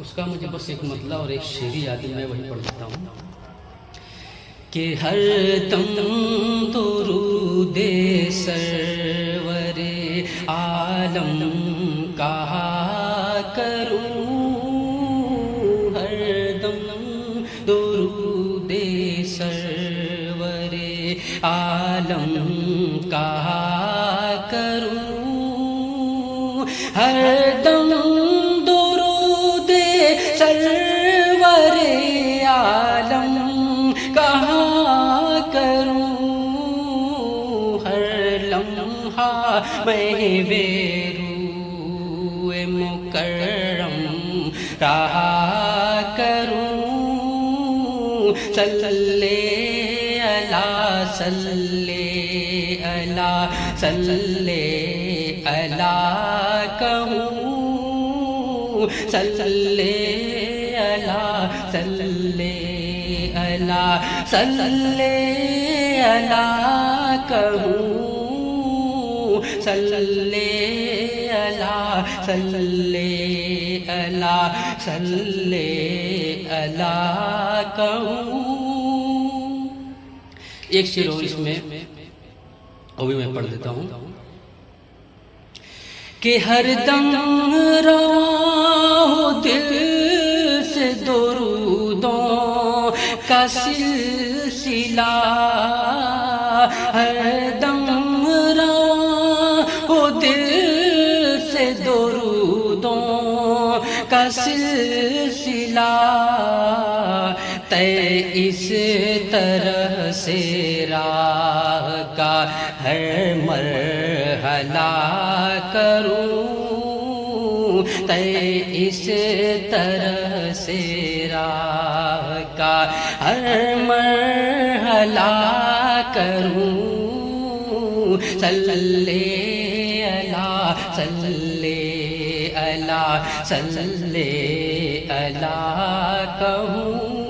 اس کا مجھے بس ایک مطلب اور ایک شعری یاد ہے، میں وہی پڑھ دیتا ہوں کہ ہر دم درود سرور عالم کہا کروں، ہر دم درود سرور عالم کہا کروں، ہر دم درود سرور عالم کہا کروں، ہر لمحہ میں بے روح مکرم رہا کروں، صلی اللہ صلی اللہ صلی اللہ کہوں، صلی اللہ صلی اللہ صلی اللہ کہوں، صلی اللہ صلی اللہ صلی اللہ کہوں۔ ایک شعر اور اس میں وہ بھی میں پڑھ دیتا ہوں کہ ہر دم رواں ہو دل سے درودوں کا سلسلہ، ہر دم رواں ہو دل سے درودوں کا سلسلہ، تے اس طرح سے راہ کا ہر مرحلہ کروں، تے اس طرح سے راہ کا ہر مرحلہ کروں، صلی اللہ صلی اللہ صلی اللہ کہوں،